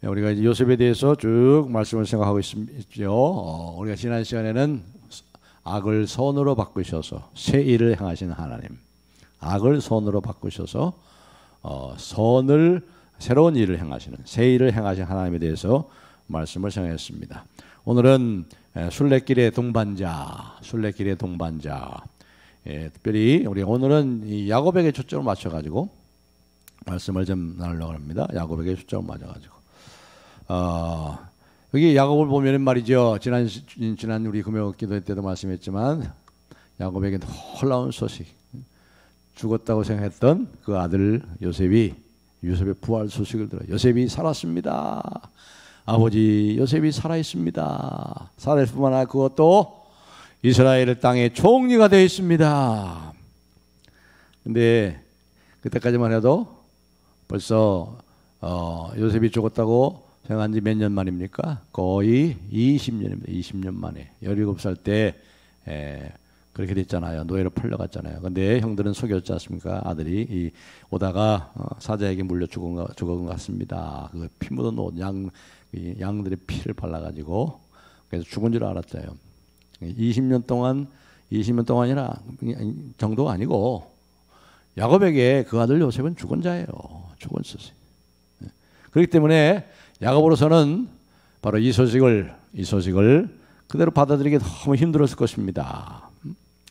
우리가 이제 요셉에 대해서 쭉 말씀을 생각하고 있죠. 우리가 지난 시간에는 악을 선으로 바꾸셔서 새 일을 행하시는 하나님, 악을 선으로 바꾸셔서 선을 새로운 일을 행하시는 새 일을 행하시는 하나님에 대해서 말씀을 생각했습니다. 오늘은 순례길의 동반자, 특별히 우리 오늘은 이 야곱에게 초점을 맞춰가지고 말씀을 좀 나누려고 합니다. 야곱에게 초점을 맞춰가지고 여기 야곱을 보면 말이죠. 지난 우리 금요 기도 때도 말씀했지만 야곱에게 놀라운 소식, 죽었다고 생각했던 그 아들 요셉의 부활 소식을 들어요. 요셉이 살았습니다. 아버지 요셉이 살아있습니다. 살아있을 뿐만 아니라 그것도 이스라엘 땅의 총리가 되어 있습니다. 근데 그때까지만 해도 벌써 요셉이 죽었다고 생각한 지 몇 년 만입니까? 거의 20년입니다. 20년 만에 17살 때 그렇게 됐잖아요. 노예로 팔려갔잖아요. 근데 형들은 속였지 않습니까? 아들이 오다가 사자에게 물려 죽은 것 같습니다. 그 피 묻은 옷, 양들의 피를 발라가지고 그래서 죽은 줄 알았대요. 20년 동안이나 정도가 아니고 야곱에게 그 아들 요셉은 죽은 자예요. 죽은 소식. 그렇기 때문에 야곱으로서는 바로 이 소식을 그대로 받아들이기 너무 힘들었을 것입니다.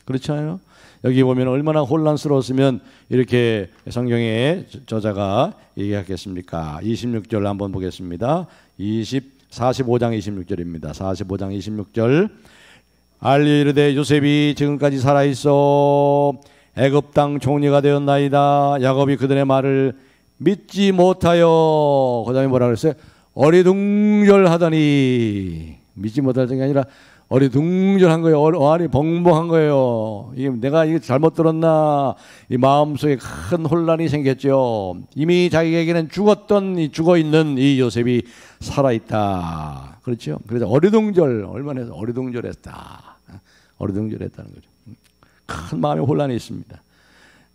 그렇지 않아요? 여기 보면 얼마나 혼란스러웠으면 이렇게 성경의 저자가 얘기하겠습니까? 26절 한번 보겠습니다. 45장 26절입니다. 45장 26절. 알리 이르되 요셉이 지금까지 살아있어 애굽 땅 총리가 되었나이다. 야곱이 그들의 말을 믿지 못하여, 그 다음에 뭐라 그랬어요? 어리둥절하더니, 믿지 못할 게 아니라 어리둥절한 거예요. 어안이 벙벙한 거예요. 이게 내가 이게 잘못 들었나? 이 마음속에 큰 혼란이 생겼죠. 이미 자기에게는 죽어 있는 이 요셉이 살아있다. 그렇죠? 그래서 얼마나 해서 어리둥절했다는 거죠. 큰 마음의 혼란이 있습니다.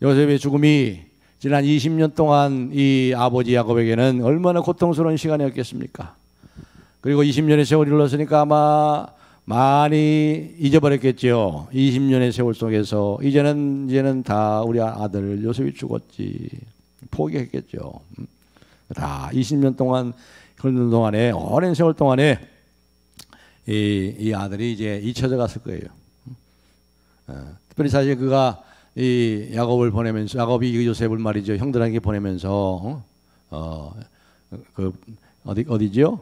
요셉의 죽음이 지난 20년 동안 이 아버지 야곱에게는 얼마나 고통스러운 시간이었겠습니까? 그리고 20년의 세월이 흘렀으니까 아마 많이 잊어버렸겠죠. 20년의 세월 속에서 이제는 다 우리 아들 요셉이 죽었지 포기했겠죠. 다 20년 동안 그런 동안에 오랜 세월 동안에 이 아들이 이제 잊혀져 갔을 거예요. 특별히 사실 그가 이 야곱을 보내면서 야곱이 요셉을 말이죠 형들에게 보내면서 어디죠?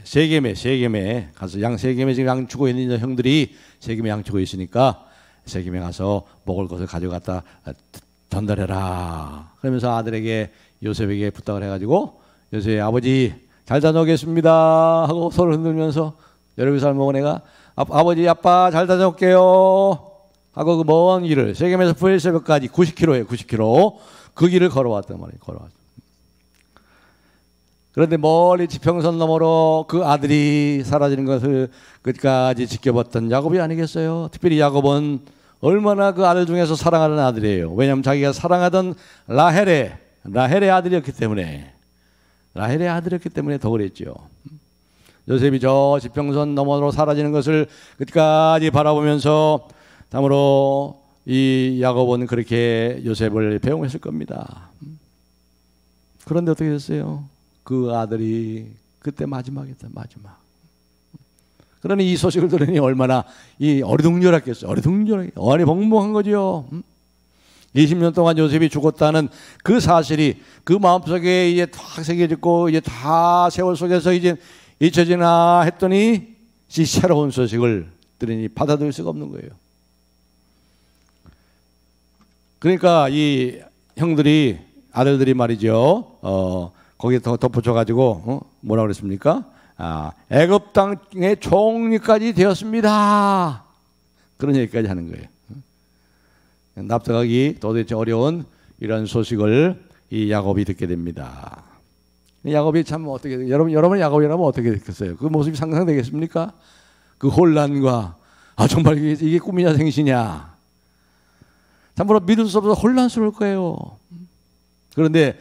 세겜에 가서 세겜에 지금 양 주고 있는 형들이 세겜에 양 주고 있으니까 세겜에 가서 먹을 것을 가져갔다 전달해라. 그러면서 아들에게 요셉에게 부탁을 해가지고 요셉의 아버지 잘 다녀오겠습니다 하고 손을 흔들면서 17살 먹은 애가 아버지 아빠 잘 다녀올게요 하고 그 먼 길을 세겜에서 브엘세바까지 90km 그 길을 걸어왔단 말이에요. 그런데 멀리 지평선 너머로 그 아들이 사라지는 것을 끝까지 지켜봤던 야곱이 아니겠어요? 특별히 야곱은 얼마나 그 아들 중에서 사랑하는 아들이에요. 왜냐하면 자기가 사랑하던 라헬의 아들이었기 때문에 더 그랬죠. 요셉이 저 지평선 너머로 사라지는 것을 끝까지 바라보면서 참으로 이 야곱은 그렇게 요셉을 배웅했을 겁니다. 그런데 어떻게 됐어요? 그 아들이 그때 마지막이었다. 마지막. 그러니 이 소식을 들으니 얼마나 이 어리둥절했겠어요. 어안이 벙벙한 거죠. 20년 동안 요셉이 죽었다는 그 사실이 그 마음속에 이제 탁 새겨졌고 이제 다 세월 속에서 이제 잊혀지나 했더니 이 새로운 소식을 들으니 받아들일 수가 없는 거예요. 그러니까 이 형들이 아들들이 말이죠. 거기에 덧붙여가지고 뭐라 그랬습니까? 애굽 땅의 총리까지 되었습니다. 그런 얘기까지 하는 거예요. 납득하기 도대체 어려운 이런 소식을 이 야곱이 듣게 됩니다. 야곱이 참 어떻게 여러분 야곱이라면 어떻게 됐겠어요? 그 모습이 상상되겠습니까? 그 혼란과 정말 이게 꿈이냐 생시냐. 참으로 믿을 수 없어서 혼란스러울 거예요. 그런데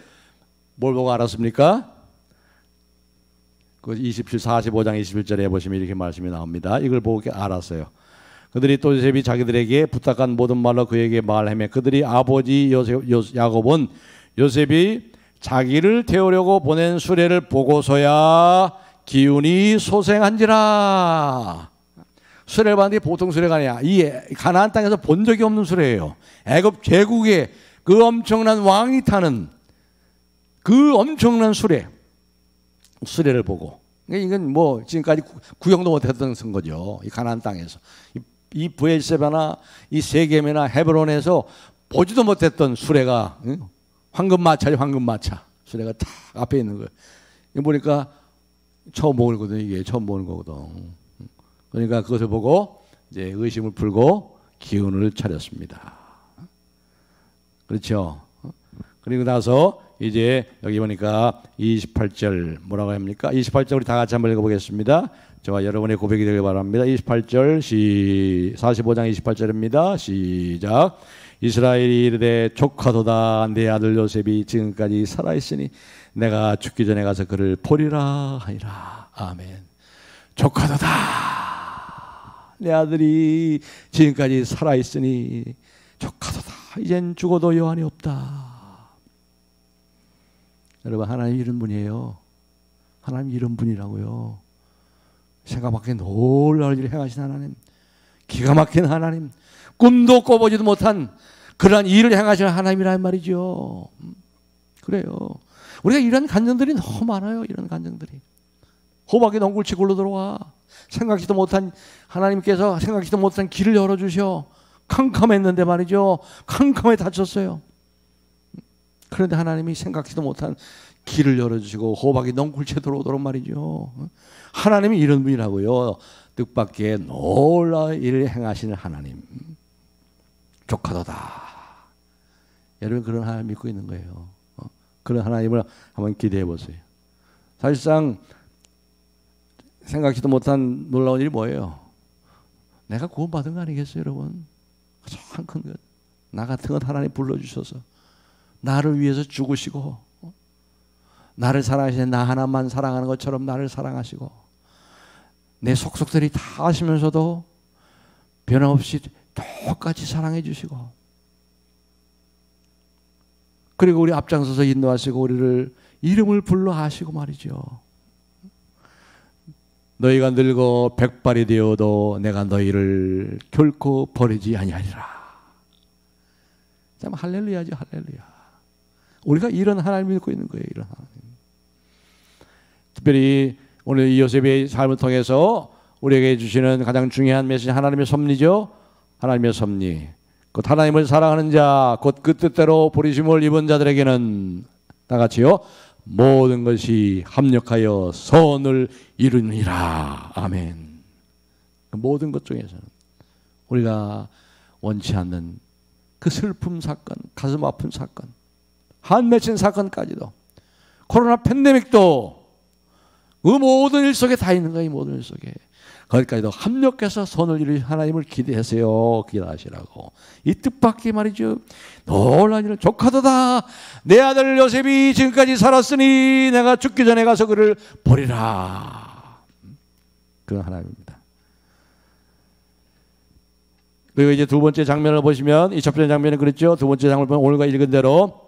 뭘 보고 알았습니까? 그 45장 21절에 보시면 이렇게 말씀이 나옵니다. 이걸 보고 알았어요. 그들이 또 요셉이 자기들에게 부탁한 모든 말로 그에게 말하며 그들이 아버지 야곱은 요셉이 자기를 태우려고 보낸 수레를 보고서야 기운이 소생한지라. 수레를 봤는데 보통 수레가 아니야. 이 가나안 땅에서 본 적이 없는 수레예요. 애굽 제국의 그 엄청난 왕이 타는 그 엄청난 수레를 보고, 이건 뭐 지금까지 구경도 못했던 거죠. 이 가나안 땅에서 이 브엘세바나 이 세겜이나 헤브론에서 보지도 못했던 수레가, 황금마차죠. 황금마차 수레가 딱 앞에 있는 거예요. 이거 보니까 처음 보는 거거든. 이게 처음 보는 거거든. 그러니까 그것을 보고 이제 의심을 풀고 기운을 차렸습니다. 그렇죠. 그리고 나서 이제 여기 보니까 28절 뭐라고 합니까? 28절 우리 다 같이 한번 읽어보겠습니다. 저와 여러분의 고백이 되길 바랍니다. 28절 45장 28절입니다. 시작. 이스라엘이 이르되 조카도다 내 아들 요셉이 지금까지 살아있으니 내가 죽기 전에 가서 그를 보리라 하니라. 아멘. 조카도다 내 아들이 지금까지 살아있으니 조카도다 이젠 죽어도 여한이 없다. 여러분, 하나님 이런 분이에요. 하나님 이런 분이라고요. 생각 밖에 놀라울 일을 행하신 하나님, 기가 막힌 하나님, 꿈도 꿔보지도 못한 그러한 일을 행하시는 하나님이란 말이죠. 그래요. 우리가 이런 간증들이 너무 많아요. 이런 간증들이. 호박이 넝굴치 굴러 들어와. 생각지도 못한 하나님께서 생각지도 못한 길을 열어주셔. 캄캄했는데 말이죠. 캄캄해 다쳤어요. 그런데 하나님이 생각지도 못한 길을 열어주시고 호박이 넝굴채 들어오도록 말이죠. 하나님이 이런 분이라고요. 뜻밖의 놀라운 일을 행하시는 하나님. 조카도다. 여러분 그런 하나님 믿고 있는 거예요. 그런 하나님을 한번 기대해 보세요. 사실상 생각지도 못한 놀라운 일이 뭐예요? 내가 구원받은 거 아니겠어요, 여러분? 가장 큰 것. 나 같은 건 하나님 불러주셔서 나를 위해서 죽으시고 나를 사랑하시는 나 하나만 사랑하는 것처럼 나를 사랑하시고 내 속속들이 다 아시면서도 변함없이 똑같이 사랑해 주시고 그리고 우리 앞장서서 인도하시고 우리를 이름을 불러 하시고 말이죠. 너희가 늙어 백발이 되어도 내가 너희를 결코 버리지 아니하리라. 참 할렐루야죠. 할렐루야. 우리가 이런 하나님을 믿고 있는 거예요. 이런 하나님. 특별히 오늘 이 요셉의 삶을 통해서 우리에게 주시는 가장 중요한 메시지 하나님의 섭리죠. 하나님의 섭리. 곧 하나님을 사랑하는 자, 곧 그 뜻대로 부르심을 입은 자들에게는 다 같이요. 모든 것이 합력하여 선을 이루니라. 아멘. 모든 것 중에서는 우리가 원치 않는 그 슬픔 사건, 가슴 아픈 사건, 한 맺힌 사건까지도 코로나 팬데믹도 그 모든 일 속에 다 있는 거예요. 모든 일 속에. 거기까지도 합력해서 선을 이루신 하나님을 기대하세요. 기대하시라고. 이 뜻밖의 말이죠. 놀라운 일은 조카도다. 내 아들 요셉이 지금까지 살았으니 내가 죽기 전에 가서 그를 보리라. 그런 하나님입니다. 그리고 이제 두 번째 장면을 보시면 이 첫 번째 장면은 그랬죠. 두 번째 장면을 보면 오늘과 읽은 대로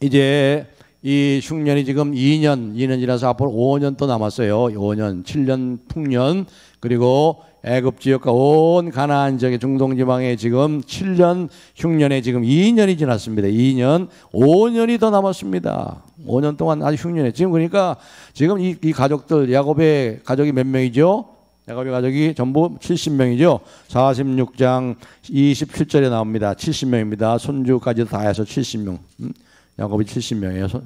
이제 이 흉년이 지금 2년 지나서 앞으로 5년 또 남았어요. 5년, 7년 풍년 그리고 애굽 지역과 온 가나안 지역의 중동 지방에 지금 7년 흉년에 지금 2년이 지났습니다. 2년, 5년이 더 남았습니다. 5년 동안 아주 흉년에 지금 그러니까 지금 이 가족들 야곱의 가족이 몇 명이죠? 야곱의 가족이 전부 70명이죠. 46장 27절에 나옵니다. 70명입니다. 손주까지 다 해서 70명. 야곱이 70명이에요.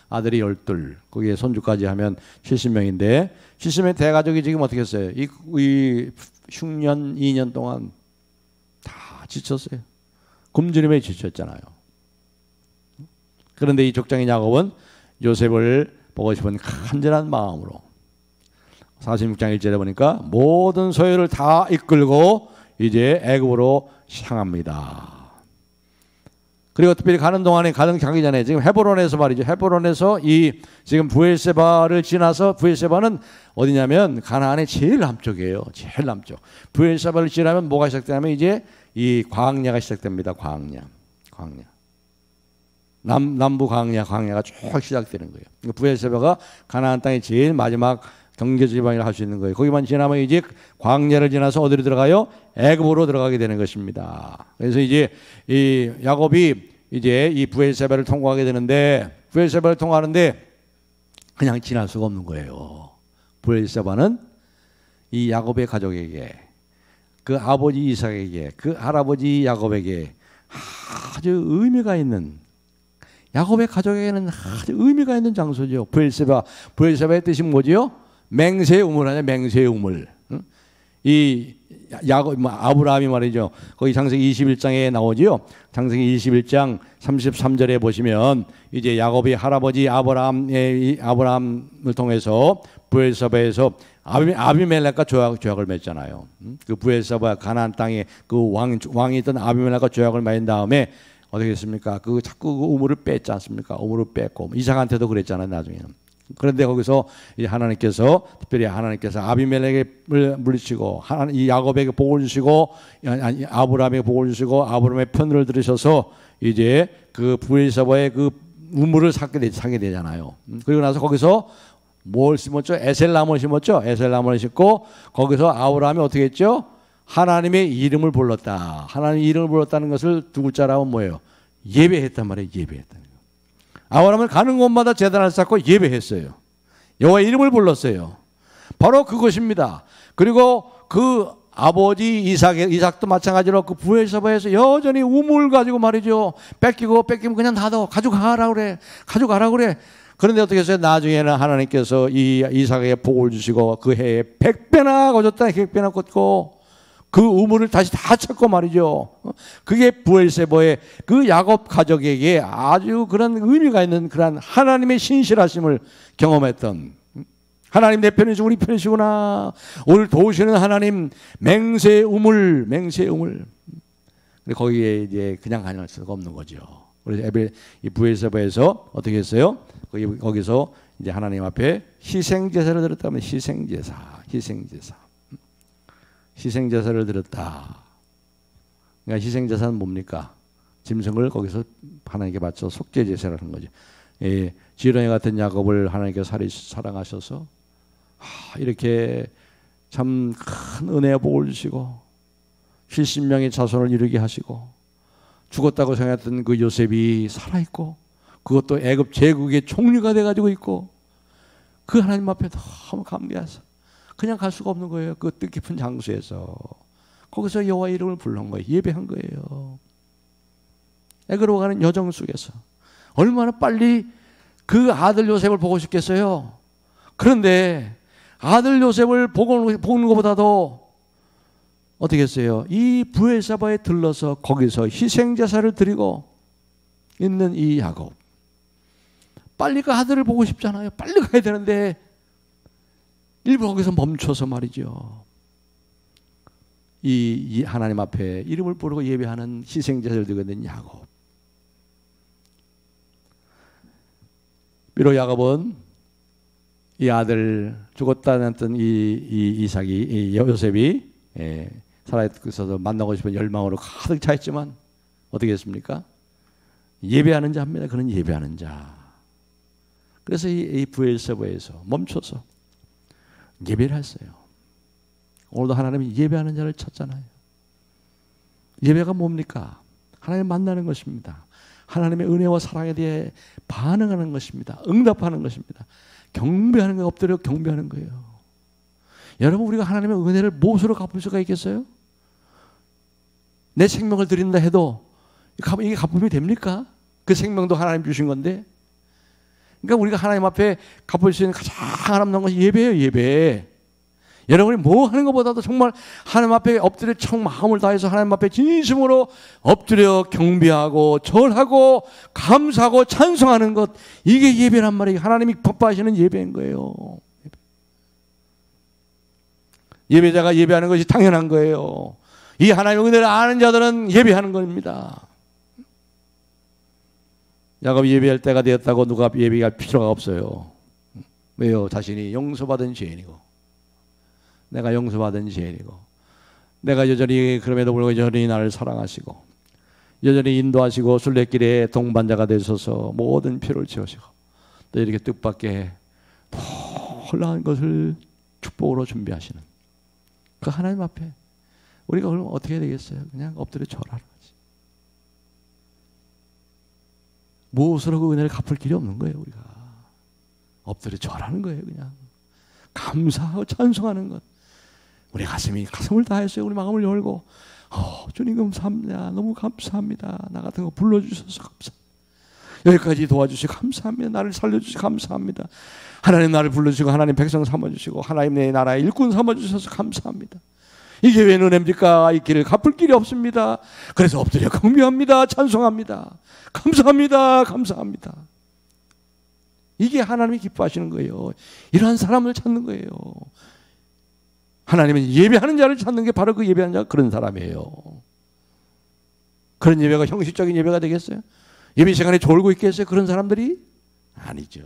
아들이 12, 거기에 손주까지 하면 70명인데 70명 대가족이 지금 어떻게 했어요? 이 흉년 2년 동안 다 지쳤어요. 굶주림에 지쳤잖아요. 그런데 이 족장인 야곱은 요셉을 보고 싶은 간절한 마음으로 46장 1절에 보니까 모든 소유를 다 이끌고 이제 애굽으로 향합니다. 그리고 특별히 가는 동안에 가기 전에 지금 헤브론에서 말이죠. 헤브론에서 이 지금 부엘세바를 지나서 부엘세바는 어디냐면 가나안의 제일 남쪽이에요. 제일 남쪽. 부엘세바를 지나면 뭐가 시작되냐면 이제 이 광야가 시작됩니다. 광야. 남부 광야가 쭉 시작되는 거예요. 부엘세바가 가나안 땅의 제일 마지막 경계 지방이라 할 수 있는 거예요. 거기만 지나면 이제 광야를 지나서 어디로 들어가요? 애굽으로 들어가게 되는 것입니다. 그래서 이제 이 야곱이 이제 이 부엘세바를 통과하게 되는데 부엘세바를 통과하는데 그냥 지날 수가 없는 거예요. 부엘세바는 이 야곱의 가족에게, 그 아버지 이삭에게, 그 할아버지 야곱에게 아주 의미가 있는, 야곱의 가족에게는 아주 의미가 있는 장소죠. 부엘세바의 뜻이 뭐지요? 맹세의 우물 아니야, 맹세의 우물. 이 야곱, 아브라함이 말이죠. 거기 창세기 21장에 나오지요. 창세기 21장 33절에 보시면 이제 야곱이 할아버지 아브라함을 통해서 부엘세바에서 아비멜렉과 조약을 맺잖아요. 그 부엘세바 가나안 땅에 그 왕이 있던 아비멜렉과 조약을 맺은 다음에 어떻게 했습니까? 자꾸 그 우물을 뺐지 않습니까? 우물을 뺐고 이삭한테도 그랬잖아요, 나중에는. 그런데 거기서 이제 하나님께서 특별히 아비멜렉을 물리치고 이 야곱에게 복을 주시고 아브라함에게 복을 주시고 아브라함의 편을 들으셔서 이제 그 부엘세바의 그 우물을 사게 되잖아요. 그리고 나서 거기서 뭘 심었죠? 에셀나무를 심었죠. 에셀나무를 심고 거기서 아브라함이 어떻게 했죠? 하나님의 이름을 불렀다. 하나님의 이름을 불렀다는 것을 두 글자라면 뭐예요? 예배했단 말이에요. 예배했다. 아브라함은 가는 곳마다 제단을 쌓고 예배했어요. 여호와의 이름을 불렀어요. 바로 그것입니다. 그리고 그 아버지 이삭도 마찬가지로 그 부엘세바에서 여전히 우물 가지고 말이죠. 뺏기면 그냥 놔둬. 가져가라 그래. 그런데 어떻게 했어요? 나중에는 하나님께서 이 이삭에게 복을 주시고 그 해에 100배나 거졌다. 100배나 걷고 그 우물을 다시 다 찾고 말이죠. 그게 부엘세바의 그 야곱 가족에게 아주 그런 의미가 있는 그런 하나님의 신실하심을 경험했던, 하나님 내 편이시고 우리 편이시구나, 오늘 도우시는 하나님, 맹세의 우물. 거기에 이제 그냥 가능할 수가 없는 거죠. 그래서 이 부엘세바에서 어떻게 했어요? 거기서 이제 하나님 앞에 희생제사를 드렸다면 희생제사를 드렸다. 그러니까 희생제사는 뭡니까? 짐승을 거기서 하나님께 바쳐 속죄제사를 하는 거죠. 예, 지렁이 같은 야곱을 하나님께서 사랑하셔서 이렇게 참 큰 은혜와 복을 주시고 70명의 자손을 이루게 하시고 죽었다고 생각했던 그 요셉이 살아있고 그것도 애굽 제국의 총리가 돼가지고 있고 그 하나님 앞에 너무 감개해서 그냥 갈 수가 없는 거예요. 그 뜻깊은 장소에서 거기서 여호와 이름을 부른 거예요. 예배한 거예요. 애굽으로 가는 여정 속에서 얼마나 빨리 그 아들 요셉을 보고 싶겠어요. 그런데 아들 요셉을 보는 것보다도 어떻게 했어요? 이 부엘세바에 들러서 거기서 희생제사를 드리고 있는 이 야곱, 빨리 그 아들을 보고 싶잖아요. 빨리 가야 되는데 일부 거기서 멈춰서 말이죠. 이 하나님 앞에 이름을 부르고 예배하는 희생제사를 드리고 있는 야곱. 비록 야곱은 이 아들 죽었다는 했던 이 요셉이 살아있어서 만나고 싶은 열망으로 가득 차 있지만 어떻게 했습니까? 예배하는 자입니다. 그는 예배하는 자. 그래서 이 부엘세바에서 멈춰서 예배를 했어요. 오늘도 하나님이 예배하는 자를 찾잖아요. 예배가 뭡니까? 하나님 만나는 것입니다. 하나님의 은혜와 사랑에 대해 반응하는 것입니다. 응답하는 것입니다. 경배하는 거, 엎드려 경배하는 거예요. 여러분, 우리가 하나님의 은혜를 무엇으로 갚을 수가 있겠어요? 내 생명을 드린다 해도 이게 갚음이 됩니까? 그 생명도 하나님 주신 건데. 그러니까 우리가 하나님 앞에 갚을 수 있는 가장 아름다운 것이 예배예요. 예배. 여러분이 뭐 하는 것보다도 정말 하나님 앞에 엎드려 청 마음을 다해서 하나님 앞에 진심으로 엎드려 경배하고 절하고 감사하고 찬송하는 것, 이게 예배란 말이에요. 하나님이 기뻐하시는 예배인 거예요. 예배자가 예배하는 것이 당연한 거예요. 이 하나님의 은혜를 아는 자들은 예배하는 겁니다. 야곱이 예배할 때가 되었다고 누가 예배할 필요가 없어요. 왜요? 자신이 용서받은 죄인이고, 내가 용서받은 죄인이고, 내가 여전히 그럼에도 불구하고 여전히 나를 사랑하시고 여전히 인도하시고 순례길에 동반자가 되셔서 모든 피를 채우시고 또 이렇게 뜻밖의 놀라운 것을 축복으로 준비하시는 그 하나님 앞에 우리가 그럼 어떻게 해야 되겠어요? 그냥 엎드려 절하는 거지. 무엇으로 그 은혜를 갚을 길이 없는 거예요. 우리가 엎드려 절하는 거예요. 그냥 감사하고 찬송하는 것. 우리 가슴을 다했어요. 우리 마음을 열고 주님 감사합니다. 너무 감사합니다. 나 같은 거 불러주셔서 감사합니다. 여기까지 도와주시고 감사합니다. 나를 살려주시고 감사합니다. 하나님 나를 불러주시고 하나님 백성 삼아주시고 하나님 내 나라의 일꾼 삼아주셔서 감사합니다. 이게 왜 은혜입니까? 이 길을 갚을 길이 없습니다. 그래서 엎드려 경배합니다. 찬송합니다. 감사합니다. 감사합니다. 이게 하나님이 기뻐하시는 거예요. 이러한 사람을 찾는 거예요. 하나님은 예배하는 자를 찾는 게 바로 그 예배하는 자가 그런 사람이에요. 그런 예배가 형식적인 예배가 되겠어요? 예배 시간에 졸고 있겠어요? 그런 사람들이? 아니죠.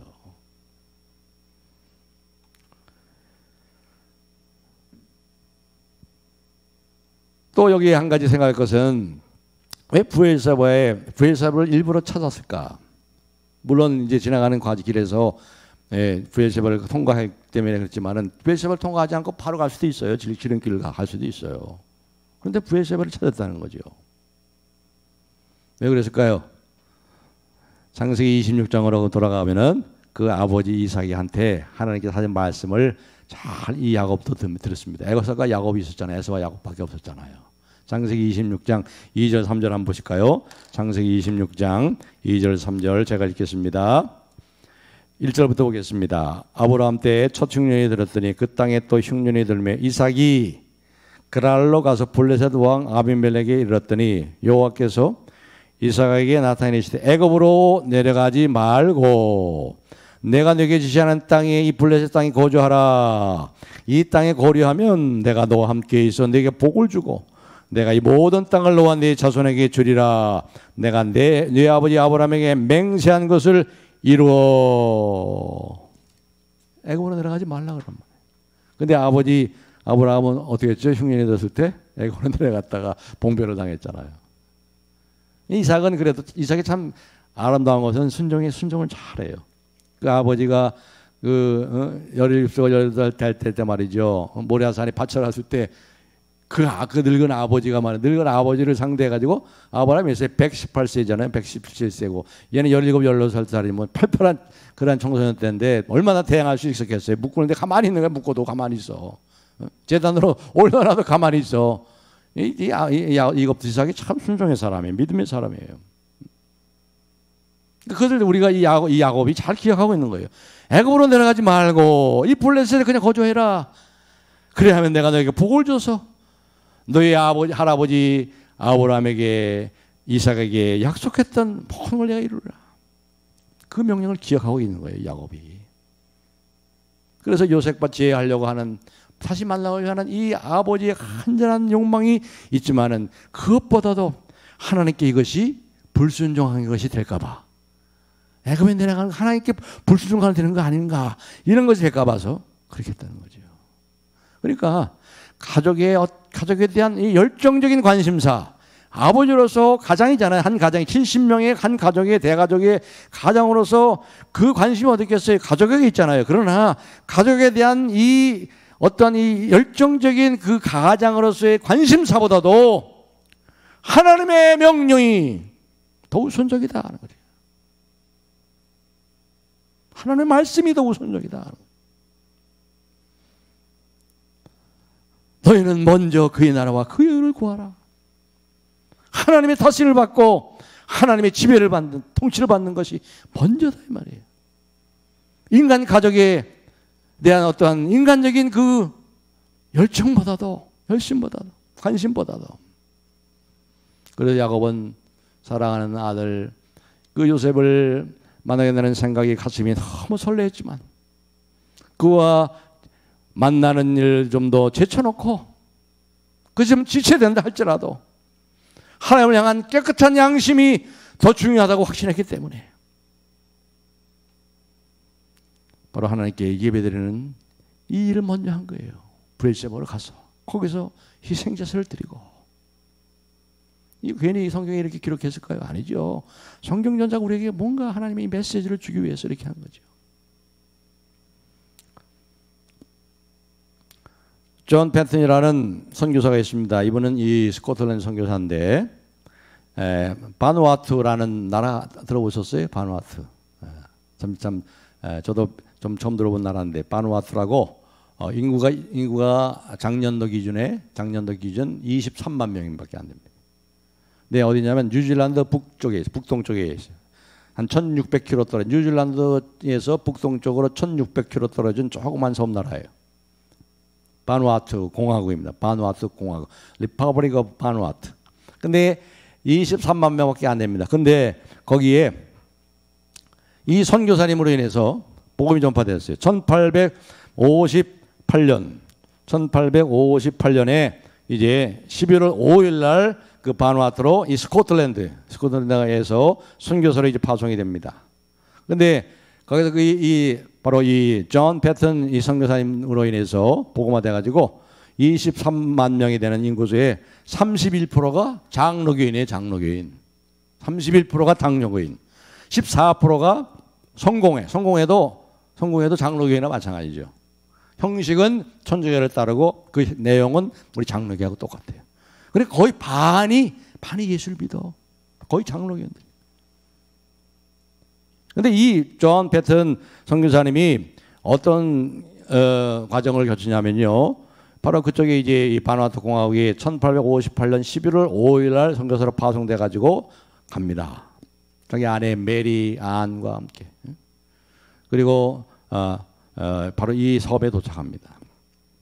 또 여기 한 가지 생각할 것은 왜 브엘사바를 일부러 찾았을까? 물론 이제 지나가는 길에서 브엘세바를 통과했기 때문에 그렇지만은 브엘세바를 통과하지 않고 바로 갈 수도 있어요. 지름길을 갈 수도 있어요. 그런데 브엘세바를 찾았다는 거죠. 왜 그랬을까요? 창세기 26장으로 돌아가면은 그 아버지 이삭이한테 하나님께서 하신 말씀을 잘 이 야곱도 들었습니다. 에서가 야곱이 있었잖아요. 에서와 야곱밖에 없었잖아요. 창세기 26장 2절 3절 한번 보실까요? 창세기 26장 2절 3절 제가 읽겠습니다. 1절부터 보겠습니다. 아브라함 때에 첫 흉년이 들었더니 그 땅에 또 흉년이 들매 이삭이 그랄로 가서 블레셋 왕 아비멜렉에 이르렀더니 여호와께서 이삭에게 나타내시되 애굽으로 내려가지 말고 내가 네게 지시하는 땅에 이 블레셋 땅에 거주하라. 이 땅에 거류하면 내가 너와 함께 있어 네게 복을 주고 내가 이 모든 땅을 너와 네 자손에게 주리라. 내가 네 아버지 아브라함에게 맹세한 것을 이루어. 애굽으로 내려가지 말라 그런 말이에요. 근데 아버지 아브라함은 어떻게 했죠? 흉년이 됐을 때 애굽으로 내려갔다가 봉변을 당했잖아요. 이삭은 그래도 이삭이 참 아름다운 것은 순종을 잘해요. 그 아버지가 17살 18살 될 때 말이죠. 모리아산에 파철했을 때 그 늙은 아버지가 늙은 아버지를 상대해가지고 아브라함이 몇 세? 118세잖아요. 117세고 얘는 17, 16살이면 팔팔한 그런 청소년 때인데 얼마나 대항할 수 있었겠어요. 묶고는데 가만히 있는 거야. 묶고도 가만히 있어. 재단으로 올려놔도 가만히 있어. 이곱 이삭이 참 순종의 사람이에요. 믿음의 사람이에요. 그것을 우리가 이 야곱이 잘 기억하고 있는 거예요. 애굽으로 내려가지 말고 이 블레셋에 그냥 거주해라. 그래 하면 내가 너에게 복을 줘서 너희 할아버지 아브라함에게 이삭에게 약속했던 모든 걸 내가 이루라. 그 명령을 기억하고 있는 거예요. 야곱이. 그래서 요셉과 제하려고 하는 다시 만나려고 하는 이 아버지의 간절한 욕망이 있지만은 그것보다도 하나님께 이것이 불순종한 것이 될까 봐. 애굽에 내려가는 하나님께 불순종하는 되는 거 아닌가 이런 것이 될까 봐서 그렇게 했다는 거죠. 그러니까 가족에 대한 이 열정적인 관심사, 아버지로서 가장이잖아요. 한 가장이 70명의 한 가족의 대가족의 가장으로서 그 관심이 어떻겠어요? 가족에게 있잖아요. 그러나 가족에 대한 이 어떤 이 열정적인 그 가장으로서의 관심사보다도 하나님의 명령이 더 우선적이다 하는 거죠. 하나님의 말씀이 더 우선적이다. 너희는 먼저 그의 나라와 그의 의를 구하라. 하나님의 다스림을 받고 하나님의 지배를 받는, 통치를 받는 것이 먼저다 이 말이에요. 인간 가족에 대한 어떠한 인간적인 그 열정보다도, 열심보다도, 관심보다도. 그래서 야곱은 사랑하는 아들 그 요셉을 만나게 되는 생각이 가슴이 너무 설레했지만 그와 만나는 일 좀 더 제쳐놓고 그 좀 지쳐야 된다 할지라도 하나님을 향한 깨끗한 양심이 더 중요하다고 확신했기 때문에 바로 하나님께 예배드리는 이 일을 먼저 한 거예요. 브엘세바로 가서 거기서 희생제사를 드리고. 이 괜히 성경에 이렇게 기록했을까요? 아니죠. 성경 전자가 우리에게 뭔가 하나님의 메시지를 주기 위해서 이렇게 한 거죠. 존 패튼이라는 선교사가 있습니다. 이분은 이 스코틀랜드 선교사인데 바누아투라는 나라 들어보셨어요? 바누아투. 저도 좀 처음 들어본 나라인데 바누아투라고 인구가 작년도 기준 23만 명밖에 안 됩니다. 네, 어디냐면 뉴질랜드 북쪽에 북동쪽에 있어요. 한 1,600km 떨어진 뉴질랜드에서 북동쪽으로 1,600km 떨어진 조그만 섬나라예요. 바누아투 공화국입니다. 바누아투 공화국, 리퍼블릭 오브 바누아투. 근데 23만 명밖에 안 됩니다. 근데 거기에 이 선교사님으로 인해서 복음이 전파됐어요. 1858년에 이제 11월 5일 날 그 바누아투로 이 스코틀랜드에서 선교사로 이제 파송이 됩니다. 근데 거기서 바로 이 존 패튼 이 선교사님으로 인해서 복음화돼 가지고 23만 명이 되는 인구수의 31%가 장로교인이에요. 장로교인. 31%가 장로교인. 14%가 성공회도 장로교인과 마찬가지죠. 형식은 천주교를 따르고 그 내용은 우리 장로교하고 똑같아요. 그리고 거의 반이 예수를 믿어. 거의 장로교인들. 근데 이 존 패튼 선교사님이 어떤 과정을 거치냐면요. 바로 그쪽에 이제 이 바누아투 공화국이 1858년 11월 5일 날 선교사로 파송돼 가지고 갑니다. 자기 아내 메리 안과 함께. 그리고 바로 이 섬에 도착합니다.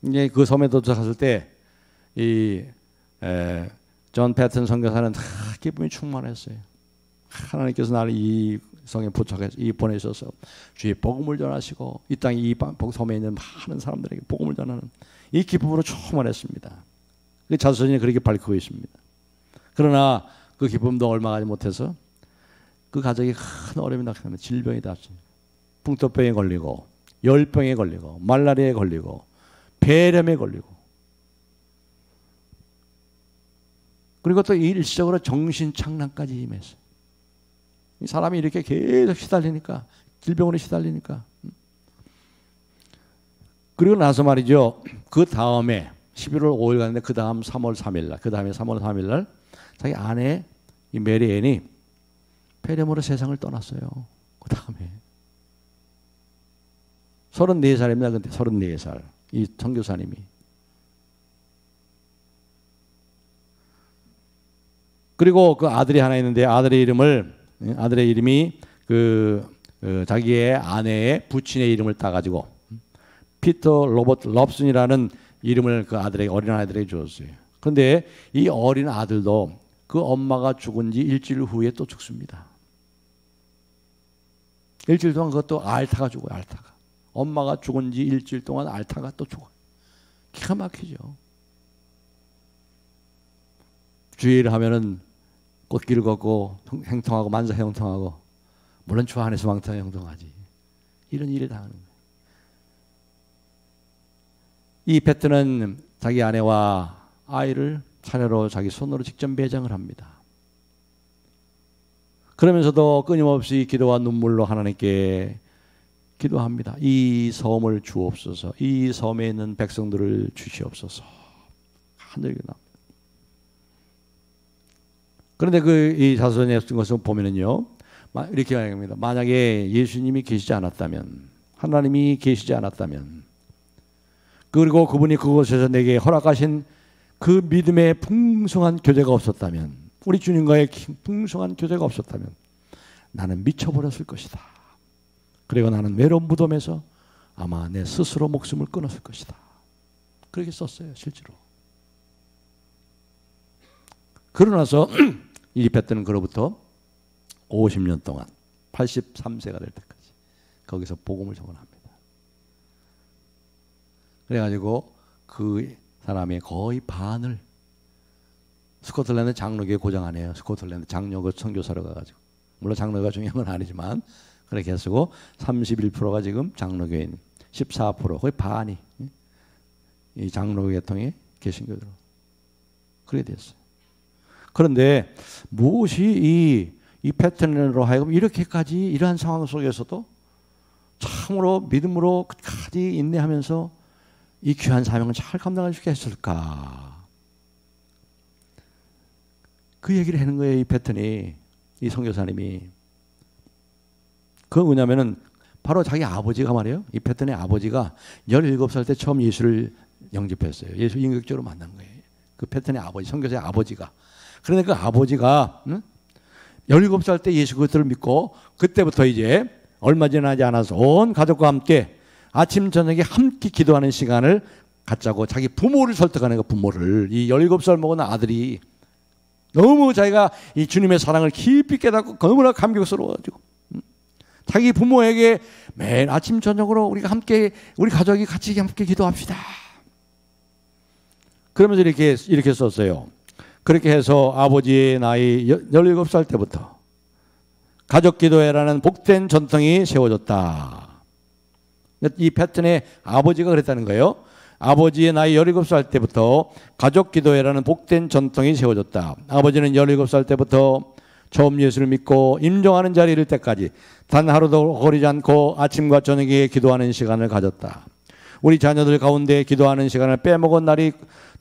이제 그 섬에 도착했을 때 이 존 패튼 선교사는 기쁨이 충만했어요. 하나님께서 나를 이 성에 보내셔서 주의 복음을 전하시고 이 땅에 이 섬에 있는 많은 사람들에게 복음을 전하는 이 기쁨으로 충만했습니다. 그 자손이 그렇게 밝히고 있습니다. 그러나 그 기쁨도 얼마 가지 못해서 그 가족이 큰 어려움이 닥치면 질병이 닥칩니다. 풍토병에 걸리고 열병에 걸리고 말라리아에 걸리고 폐렴에 걸리고 그리고 또 일시적으로 정신착란까지 임했어요. 이 사람이 이렇게 계속 시달리니까 질병으로 시달리니까 그리고 나서 말이죠. 그 다음에 11월 5일 갔는데 그 다음 3월 3일 날 자기 아내 이 메리 앤이 폐렴으로 세상을 떠났어요. 그 다음에 34살입니다. 근데 34살 이 선교사님이. 그리고 그 아들이 하나 있는데 아들의 이름이 자기의 아내의 부친의 이름을 따가지고 피터 로버트 럽슨이라는 이름을 그 어린 아들에게 주었어요. 그런데 이 어린 아들도 그 엄마가 죽은 지 일주일 후에 또 죽습니다. 일주일 동안 그것도 앓다가 죽어요. 앓다가. 엄마가 죽은 지 일주일 동안 앓다가 또 죽어요. 기가 막히죠. 주일을 하면은 꽃길을 걷고 행통하고 만사 행통하고 물론 주 안에서 왕타 행동하지. 이런 일을 당하는 거예요. 이 패트는 자기 아내와 아이를 차례로 자기 손으로 직접 매장을 합니다. 그러면서도 끊임없이 기도와 눈물로 하나님께 기도합니다. 이 섬을 주옵소서. 이 섬에 있는 백성들을 주시옵소서. 하늘에 납니다. 그런데 이 자손의 것을 보면은요, 이렇게 말합니다. 만약에 예수님이 계시지 않았다면, 하나님이 계시지 않았다면, 그리고 그분이 그곳에서 내게 허락하신 그 믿음의 풍성한 교제가 없었다면, 우리 주님과의 풍성한 교제가 없었다면, 나는 미쳐버렸을 것이다. 그리고 나는 외로운 무덤에서 아마 내 스스로 목숨을 끊었을 것이다. 그렇게 썼어요, 실제로. 그러고 나서 이 패트는 그로부터 50년 동안 83세가 될 때까지 거기서 복음을 전합니다. 그래가지고 그 사람의 거의 반을 스코틀랜드 장로교회 고장 안 해요. 스코틀랜드 장로교 선교사로 가가지고 물론 장로가 중요한 건 아니지만 그렇게 해서 31%가 지금 장로교인, 14% 거의 반이 이 장로 계통의 개신교들 그렇게 됐어요. 그런데 무엇이 이 패턴으로 하여금 이렇게까지 이러한 상황 속에서도 참으로 믿음으로 끝까지 인내하면서 이 귀한 사명을 잘 감당할 수 있게 했을까? 그 얘기를 하는 거예요. 이 패턴이, 이 선교사님이. 그건 뭐냐면은 바로 자기 아버지가 말이에요. 이 패턴의 아버지가 17살 때 처음 예수를 영접했어요. 예수 인격적으로 만난 거예요. 그 패턴의 아버지, 선교사의 아버지가. 그런데 그 아버지가 17살 때 예수 그리스도를 믿고 그때부터 이제 얼마 지나지 않아서 온 가족과 함께 아침 저녁에 함께 기도하는 시간을 갖자고 자기 부모를 설득하는 거. 부모를. 이 17살 먹은 아들이 너무 자기가 이 주님의 사랑을 깊이 깨닫고 너무나 감격스러워가지고 자기 부모에게 매일 아침 저녁으로 우리가 함께, 우리 가족이 같이 함께 기도합시다. 그러면서 이렇게 썼어요. 그렇게 해서 아버지의 나이 17살 때부터 가족 기도회라는 복된 전통이 세워졌다. 이 패턴의 아버지가 그랬다는 거예요. 아버지의 나이 17살 때부터 가족 기도회라는 복된 전통이 세워졌다. 아버지는 17살 때부터 처음 예수를 믿고 임종하는 자리에 이를 때까지 단 하루도 거리지 않고 아침과 저녁에 기도하는 시간을 가졌다. 우리 자녀들 가운데 기도하는 시간을 빼먹은 날이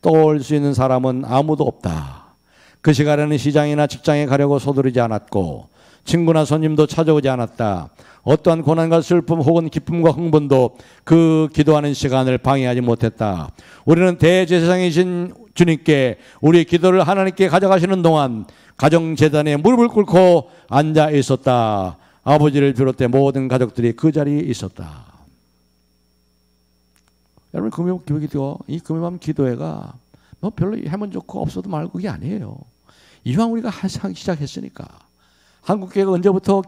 떠올 수 있는 사람은 아무도 없다. 그 시간에는 시장이나 직장에 가려고 서두르지 않았고 친구나 손님도 찾아오지 않았다. 어떠한 고난과 슬픔 혹은 기쁨과 흥분도 그 기도하는 시간을 방해하지 못했다. 우리는 대제사장이신 주님께 우리의 기도를 하나님께 가져가시는 동안 가정재단에 무릎을 꿇고 앉아 있었다. 아버지를 비롯해 모든 가족들이 그 자리에 있었다. 여러분, 금요기도, 이 금요밤 기도회가 뭐 별로 하면 좋고 없어도 말고 그게 아니에요. 이왕 우리가 시작했으니까. 한국교회가 언제부터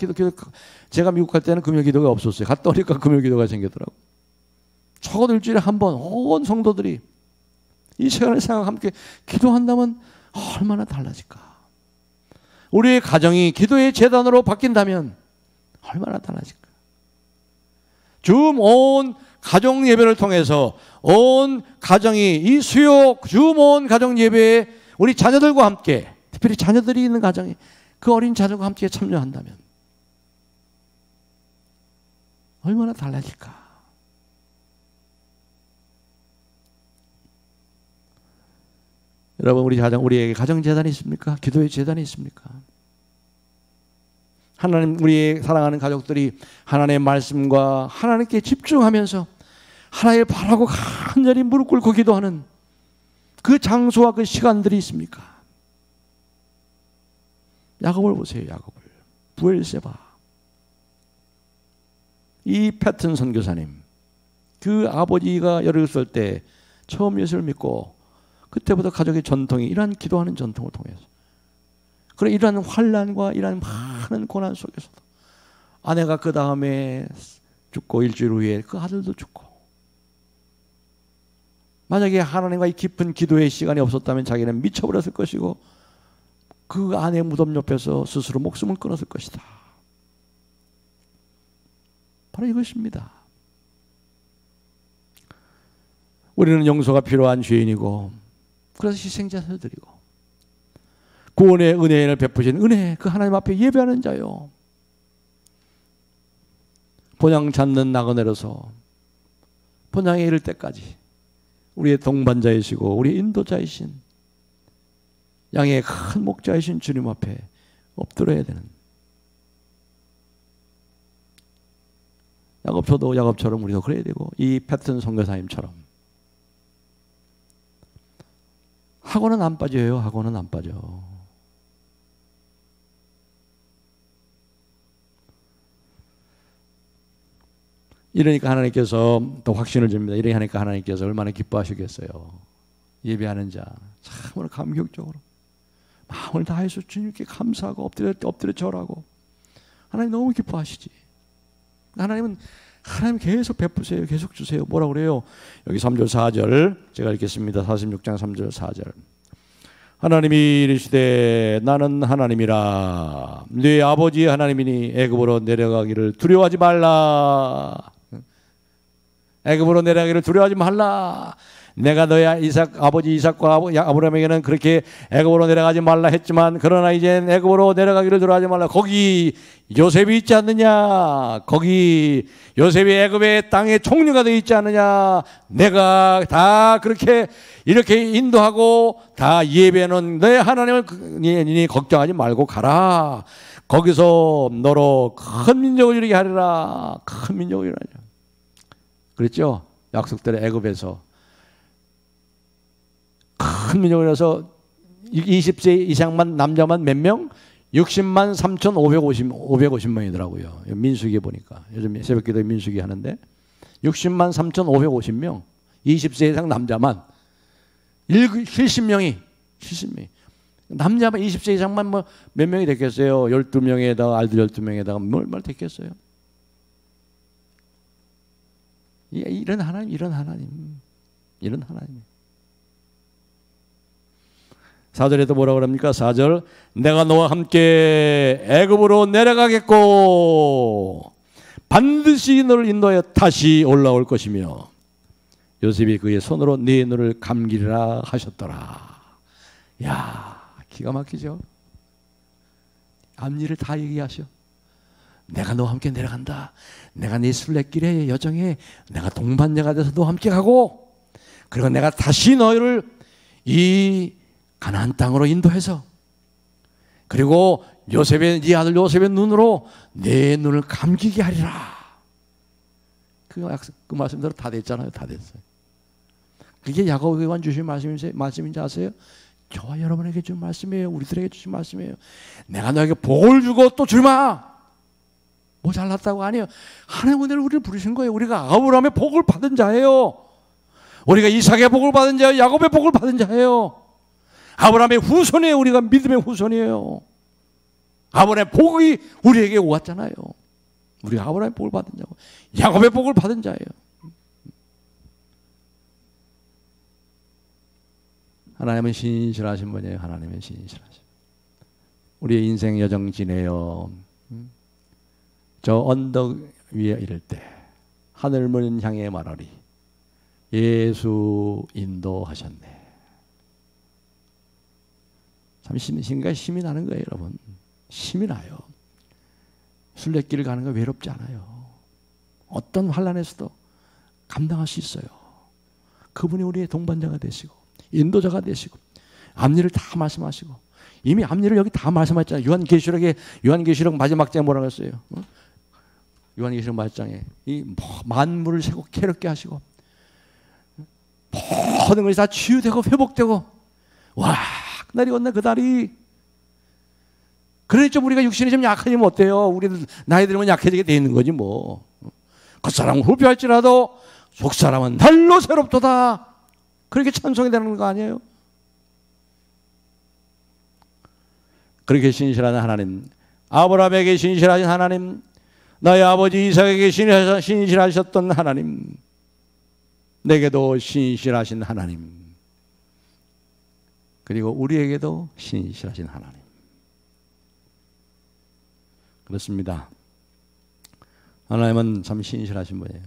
제가 미국 갈 때는 금요기도가 없었어요. 갔다 오니까 금요기도가 생겼더라고. 적어도 일주일에 한 번 온 성도들이 이 시간을 생각 함께 기도한다면 얼마나 달라질까. 우리의 가정이 기도의 재단으로 바뀐다면 얼마나 달라질까. 줌 온 가정 예배를 통해서 온 가정이 이 수요 줌 온 가정 예배에 우리 자녀들과 함께, 특별히 자녀들이 있는 가정에 그 어린 자녀과 함께 참여한다면 얼마나 달라질까. 여러분, 우리에게 가정 재단이 있습니까? 기도의 재단이 있습니까? 하나님, 우리의 사랑하는 가족들이 하나님의 말씀과 하나님께 집중하면서 하나님을 바라고 간절히 무릎 꿇고 기도하는 그 장소와 그 시간들이 있습니까? 야곱을 보세요. 야곱을. 부엘세바. 이 패튼 선교사님, 그 아버지가 17살 때 처음 예수를 믿고 그때부터 가족의 전통이 이러한 기도하는 전통을 통해서, 그래 이러한 환난과 이러한 많은 고난 속에서도 아내가 그 다음에 죽고 일주일 후에 그 아들도 죽고, 만약에 하나님과의 깊은 기도의 시간이 없었다면 자기는 미쳐버렸을 것이고 그 아내의 무덤 옆에서 스스로 목숨을 끊었을 것이다. 바로 이것입니다. 우리는 용서가 필요한 죄인이고 그래서 희생자를 드리고 구원의 은혜를 베푸신 은혜, 그 하나님 앞에 예배하는 자요. 본향 찾는 나그네로서 본향에 이를 때까지 우리의 동반자이시고 우리의 인도자이신 양의 큰 목자이신 주님 앞에 엎드려야 되는, 야곱처럼 우리도 그래야 되고 이 패튼 선교사님처럼 학원은 안 빠져요. 학원은 안 빠져. 이러니까 하나님께서 또 확신을 줍니다. 이러니 하니까 하나님께서 얼마나 기뻐하시겠어요. 예배하는 자 참으로 감격적으로 마음을 다해서 주님께 감사하고 엎드려 절하고 하나님 너무 기뻐하시지. 하나님 계속 베푸세요. 계속 주세요. 뭐라 그래요? 여기 3절 4절 제가 읽겠습니다. 46장 3절 4절. 하나님이 이르시되 나는 하나님이라 네 아버지 하나님이니 애굽으로 내려가기를 두려워하지 말라. 애굽으로 내려가기를 두려워하지 말라. 내가 너의 아버지 이삭과 아브라함에게는 그렇게 애굽으로 내려가지 말라 했지만 그러나 이젠 애굽으로 내려가기를 두려워하지 말라. 거기 요셉이 있지 않느냐. 거기 요셉이 애굽의 땅의 총리가 되어 있지 않느냐. 내가 다 그렇게 이렇게 인도하고 다 예배하는 너의 하나님을 니 걱정하지 말고 가라. 거기서 너로 큰 민족을 이루게 하리라. 큰 민족을 이루라. 그랬죠? 약속대로 애굽에서 큰 민족이라서 20세 이상만 남자만 몇 명? 60만 3,550명이더라고요. 민수기에 보니까 요즘 새벽기도에 민수기 하는데 60만 3,550명 20세 이상 남자만 70명이 남자만 20세 이상만 뭐 몇 명이 됐겠어요? 12명에다가 알들 12명에다가 뭘 됐겠어요? 이런 하나님 4절에도 뭐라 그럽니까? 4절 내가 너와 함께 애굽으로 내려가겠고 반드시 너를 인도하여 다시 올라올 것이며 요셉이 그의 손으로 네 눈을 감기리라 하셨더라. 야, 기가 막히죠? 앞일을 다 얘기하셔. 내가 너와 함께 내려간다. 내가 네 순례길의 여정에 내가 동반자가 돼서 너와 함께 가고 그리고 내가 다시 너희를 이 가나안 땅으로 인도해서 그리고 네 아들 요셉의 눈으로 내 눈을 감기게 하리라. 그 말씀대로 다 됐잖아요. 다 됐어요. 그게 야고보에게 주신 말씀인지 아세요? 저와 여러분에게 준 말씀이에요. 우리들에게 주신 말씀이에요. 내가 너에게 복을 주고 또 줄마. 뭐 잘났다고 아니에요. 하나님 은혜를 우리를 부르신 거예요. 우리가 아브라함의 복을 받은 자예요. 우리가 이삭의 복을 받은 자예요. 야곱의 복을 받은 자예요. 아브라함의 후손이에요. 우리가 믿음의 후손이에요. 아브라함의 복이 우리에게 왔잖아요. 우리가 아브라함의 복을 받은 자고 야곱의 복을 받은 자예요. 하나님은 신실하신 분이에요. 하나님은 신실하신. 우리의 인생 여정 지내요. 저 언덕 위에 이를 때 하늘문 향해 말하리. 예수 인도하셨네. 참 심가 힘이 나는 거예요, 여러분. 힘이 나요. 순례길을 가는 거 외롭지 않아요. 어떤 환난에서도 감당할 수 있어요. 그분이 우리의 동반자가 되시고 인도자가 되시고 앞일을 다 말씀하시고 이미 앞일을 여기 다 말씀하셨잖아요. 요한계시록 마지막 장에 뭐라고 했어요? 요한계시록 마지막장에 이 만물을 세고 캐롭게 하시고 모든 것이 다 치유되고 회복되고 와 그날이 온나 그날이. 그러니 좀 우리가 육신이 좀 약해지면 어때요? 우리는 나이 들면 약해지게 돼 있는 거지 뭐. 겉사람은 후패할지라도 속사람은 날로 새롭도다. 그렇게 찬송이 되는 거 아니에요? 그렇게 신실한 하나님, 아브라함에게 신실하신 하나님, 나의 아버지 이삭에게 신실하셨던 하나님, 내게도 신실하신 하나님, 그리고 우리에게도 신실하신 하나님. 그렇습니다. 하나님은 참 신실하신 분이에요.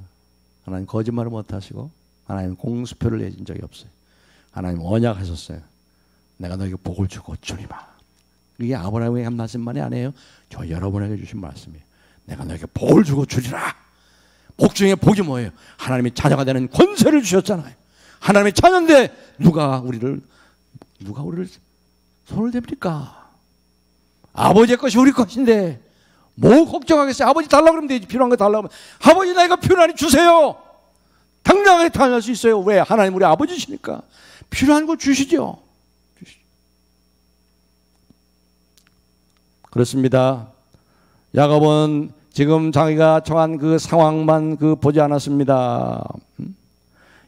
하나님 거짓말을 못하시고 하나님 공수표를 내신 적이 없어요. 하나님 언약하셨어요. 내가 너에게 복을 주고 주리마. 이게 아브라함에게 한 말씀만이 아니에요. 저 여러분에게 주신 말씀이에요. 내가 너에게 복을 주고 주리라. 복 중에 복이 뭐예요? 하나님이 자녀가 되는 권세를 주셨잖아요. 하나님의 자녀인데 누가 우리를 손을 댑니까? 아버지의 것이 우리 것인데 뭐 걱정하겠어요? 아버지 달라고 그러면 되지. 필요한 거 달라고 하면 아버지 나 이거 필요하니 주세요. 당당하게 다닐 수 있어요. 왜? 하나님 우리 아버지시니까 필요한 거 주시죠. 그렇습니다. 야곱은 지금 자기가 처한 그 상황만 보지 않았습니다.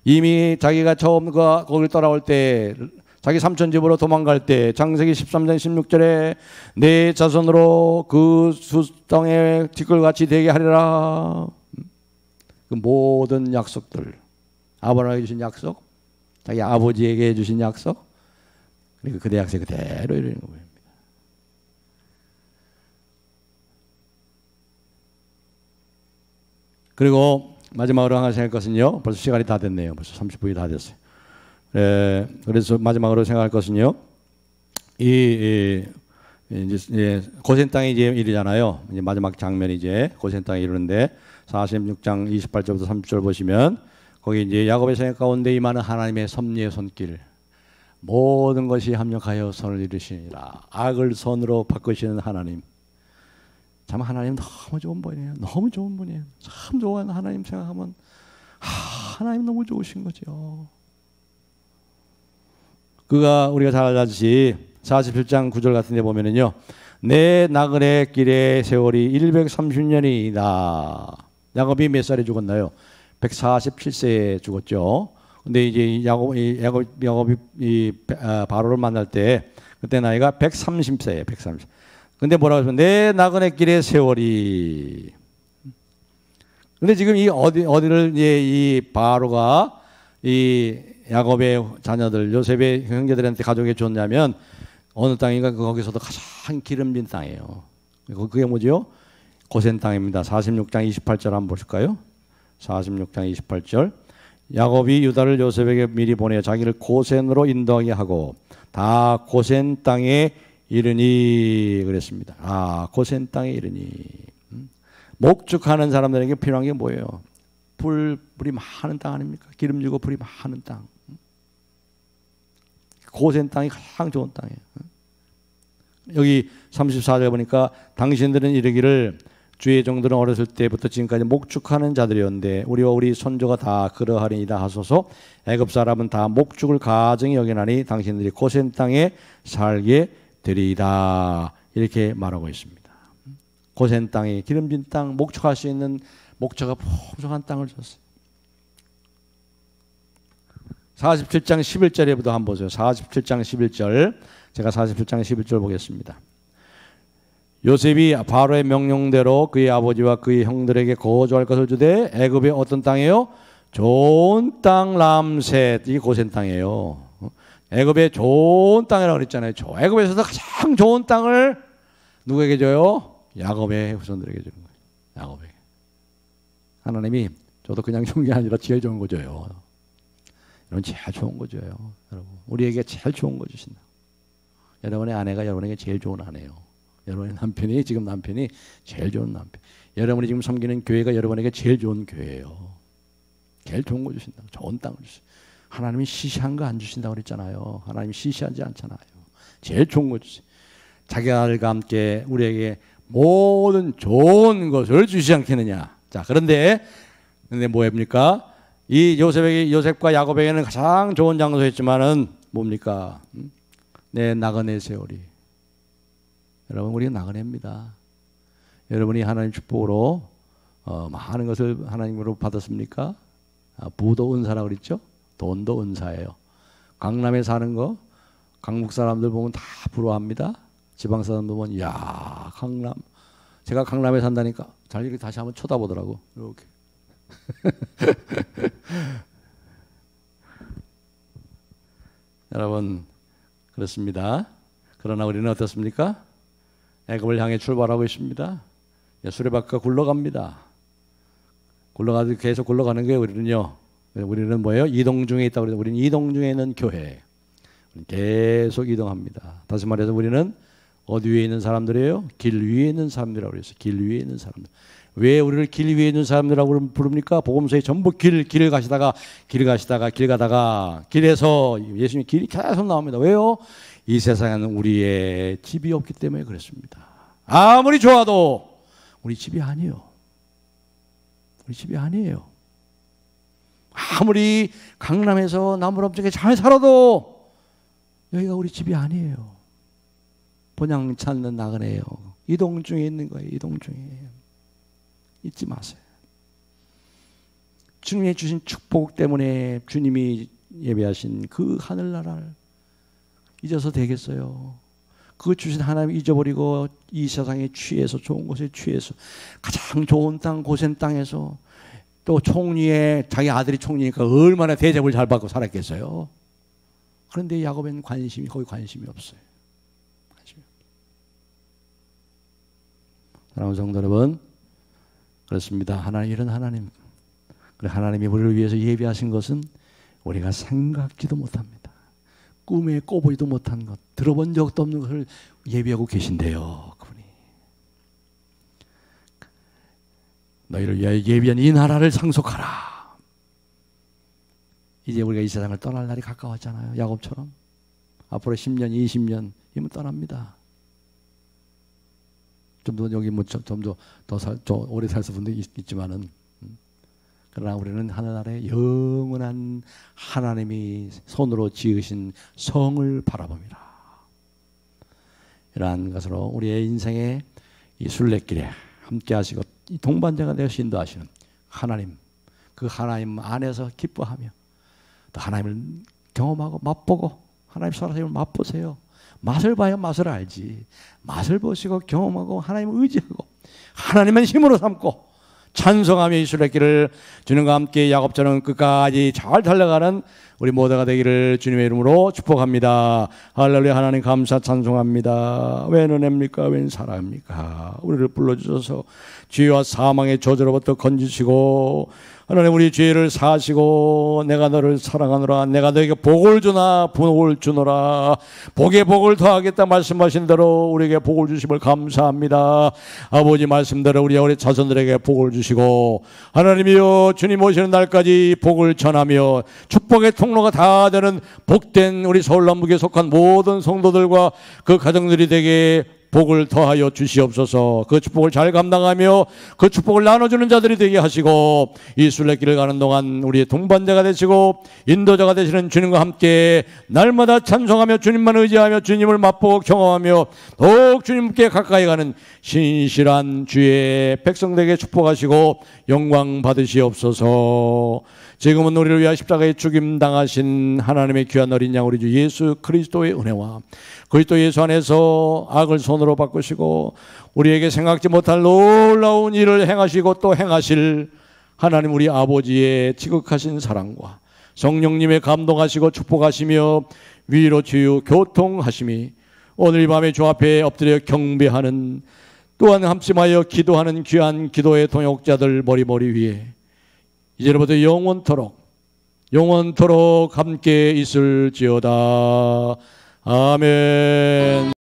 이미 자기가 처음 거길 떠나올 때 자기 삼촌 집으로 도망갈 때 창세기 13장 16절에 내 자손으로 그 땅에 티끌같이 되게 하리라. 그 모든 약속들, 아브라함에게 주신 약속, 자기 아버지에게 주신 약속, 그러니까 그대 약세 그대로 이루는 거예요. 그리고 마지막으로 하나 생각할 것은요. 벌써 시간이 다 됐네요. 벌써 30분이 다 됐어요. 그래서 마지막으로 생각할 것은요. 이제 고센 땅에 이제 이르잖아요. 이제 마지막 장면이 이제 고센 땅에 이르는데 46장 28절부터 30절 보시면 거기 이제 야곱의 생각 가운데 임하는 하나님의 섭리의 손길, 모든 것이 합력하여 선을 이루시니라. 악을 선으로 바꾸시는 하나님. 참 하나님 너무 좋은 분이에요. 너무 좋은 분이에요. 참 좋은 하나님 생각하면 하나님 너무 좋으신 거죠. 그가 우리가 잘 알다시피 47장 9절 같은 데 보면은요. 내 나그네 길의 세월이 130년이다. 야곱이 몇 살에 죽었나요? 147세에 죽었죠. 근데 이제 야곱이 바로를 만날 때 그때 나이가 130세예요. 130. 근데 뭐라고 하면 내 나그네 길의 세월이. 근데 지금 이 어디를 이 바로가 이 야곱의 자녀들 요셉의 형제들한테 가족에 줬냐면 어느 땅인가 거기서도 가장 기름진 땅이에요. 그게 뭐죠? 고센 땅입니다. 46장 28절 한번 보실까요? 46장 28절. 야곱이 유다를 요셉에게 미리 보내어 자기를 고센으로 인도하게 하고 다 고센 땅에 이르니 그랬습니다. 고센 땅에 이르니. 목축하는 사람들에게 필요한 게 뭐예요? 불이 많은 땅 아닙니까? 기름지고 불이 많은 땅. 고센 땅이 가장 좋은 땅이에요. 여기 34절 보니까 당신들은 이르기를 주의 종들은 어렸을 때부터 지금까지 목축하는 자들이었는데 우리와 우리 손조가 다 그러하리이다 하소서. 애굽 사람은 다 목축을 가증히 여기나니 당신들이 고센 땅에 살게 되리이다. 이렇게 말하고 있습니다. 고센 땅에 기름진 땅, 목축할 수 있는 목자가 풍성한 땅을 줬어요. 47장 11절에부터 한번 보세요. 47장 11절. 제가 47장 11절 보겠습니다. 요셉이 바로의 명령대로 그의 아버지와 그의 형들에게 거주할 것을 주되 애굽의 어떤 땅이에요? 좋은 땅 람셋. 이 고센 땅이에요. 애굽의 좋은 땅이라고 그랬잖아요. 애굽에서도 가장 좋은 땅을 누구에게 줘요? 야곱의 후손들에게 주는 거예요. 야곱에게. 하나님이 저도 그냥 좋은 게 아니라 제일 좋은 거 줘요. 여러분 제일 좋은 거 줘요. 여러분 우리에게 제일 좋은 거 주신다. 여러분의 아내가 여러분에게 제일 좋은 아내예요. 여러분의 남편이 지금 남편이 제일 좋은 남편. 여러분이 지금 섬기는 교회가 여러분에게 제일 좋은 교회예요. 제일 좋은 거 주신다. 좋은 땅을 주신다. 하나님이 시시한 거 안 주신다고 그랬잖아요. 하나님이 시시하지 않잖아요. 제일 좋은 거 주세요. 자기 아들과 함께 우리에게 모든 좋은 것을 주시지 않겠느냐. 자, 그런데 뭐입니까? 이 요셉과 야곱에게는 가장 좋은 장소였지만은 뭡니까? 내 나그네 세월이. 여러분 우리가 나그네입니다. 여러분이 하나님 축복으로 많은 것을 하나님으로 받았습니까? 부도 은사라고 그랬죠? 돈도 은사예요. 강남에 사는 거 강북 사람들 보면 다 부러워합니다. 지방 사람들 보면 야 강남. 제가 강남에 산다니까 잘 이렇게 다시 한번 쳐다보더라고. 이렇게. 여러분 그렇습니다. 그러나 우리는 어떻습니까? 애굽을 향해 출발하고 있습니다. 수레바퀴가 굴러갑니다. 계속 굴러가는 게 우리는 뭐예요? 이동 중에 있다고 그래서 우리는 이동 중에 있는 교회. 계속 이동합니다. 다시 말해서 우리는 어디 위에 있는 사람들이에요? 길 위에 있는 사람들이라고 그랬어요. 길 위에 있는 사람들. 왜 우리를 길 위에 있는 사람들이라고 부릅니까? 복음서에 전부 길을 가시다가 길에서 예수님 길이 계속 나옵니다. 왜요? 이 세상에는 우리의 집이 없기 때문에 그렇습니다. 아무리 좋아도 우리 집이 아니에요. 우리 집이 아니에요. 아무리 강남에서 나무럽적에 잘 살아도 여기가 우리 집이 아니에요. 본향 찾는 나그네예요. 이동 중에 있는 거예요. 이동 중에. 잊지 마세요. 주님이 주신 축복 때문에 주님이 예배하신 그 하늘나라를 잊어서 되겠어요. 그 주신 하나님 잊어버리고 이 세상에 취해서 좋은 곳에 취해서 가장 좋은 땅 고센 땅에서 또 총리에 자기 아들이 총리니까 얼마나 대접을 잘 받고 살았겠어요. 그런데 야곱에는 거기 관심이 없어요. 사랑하는 성도 여러분, 그렇습니다. 이런 하나님, 하나님이 우리를 위해서 예비하신 것은 우리가 생각지도 못합니다. 꿈에 꿔보지도 못한 것, 들어본 적도 없는 것을 예비하고 계신데요. 그분이 너희를 위하여 예비한 이 나라를 상속하라. 이제 우리가 이 세상을 떠날 날이 가까웠잖아요. 야곱처럼 앞으로 10년, 20년 이면 떠납니다. 좀 더 여기 뭐 좀 더 오래 살 분도 있지만은, 그러나 우리는 하늘나라의 영원한 하나님이 손으로 지으신 성을 바라봅니다. 이러한 것으로 우리의 인생의 이 순례길에 함께하시고 이 동반자가 되어 인도하시는 하나님, 그 하나님 안에서 기뻐하며 또 하나님을 경험하고 맛보고, 하나님 살아계심을 맛보세요. 맛을 봐야 맛을 알지. 맛을 보시고 경험하고 하나님을 의지하고 하나님만 힘으로 삼고 찬송하며 이 순례길을 주님과 함께 야곱처럼 끝까지 잘 달려가는 우리 모두가 되기를 주님의 이름으로 축복합니다. 할렐루야. 하나님 감사 찬송합니다. 웬 은혜입니까? 웬 사랑입니까? 우리를 불러주셔서 죄와 사망의 저주로부터 건지시고 하나님 우리 죄를 사시고 내가 너를 사랑하노라, 내가 너에게 복을 주노라, 복에 복을 더하겠다 말씀하신 대로 우리에게 복을 주심을 감사합니다. 아버지 말씀대로 우리 자손들에게 복을 주시고 하나님이여 주님 오시는 날까지 복을 전하며 축복의 통로가 다 되는 복된 우리 서울남북에 속한 모든 성도들과 그 가정들이 되게 복을 더하여 주시옵소서. 그 축복을 잘 감당하며 그 축복을 나눠주는 자들이 되게 하시고 이 순례길을 가는 동안 우리의 동반자가 되시고 인도자가 되시는 주님과 함께 날마다 찬송하며 주님만 의지하며 주님을 맛보고 경험하며 더욱 주님께 가까이 가는 신실한 주의 백성들에게 축복하시고 영광 받으시옵소서. 지금은 우리를 위하여 십자가에 죽임당하신 하나님의 귀한 어린 양 우리 주 예수 그리스도의 은혜와 그리스도 예수 안에서 악을 손으로 바꾸시고 우리에게 생각지 못할 놀라운 일을 행하시고 또 행하실 하나님 우리 아버지의 지극하신 사랑과 성령님의 감동하시고 축복하시며 위로 치유 교통하심이 오늘 이 밤에 주 앞에 엎드려 경배하는 또한 함심하여 기도하는 귀한 기도의 동역자들 머리 위에 이제로부터 영원토록 함께 있을지어다. 아멘.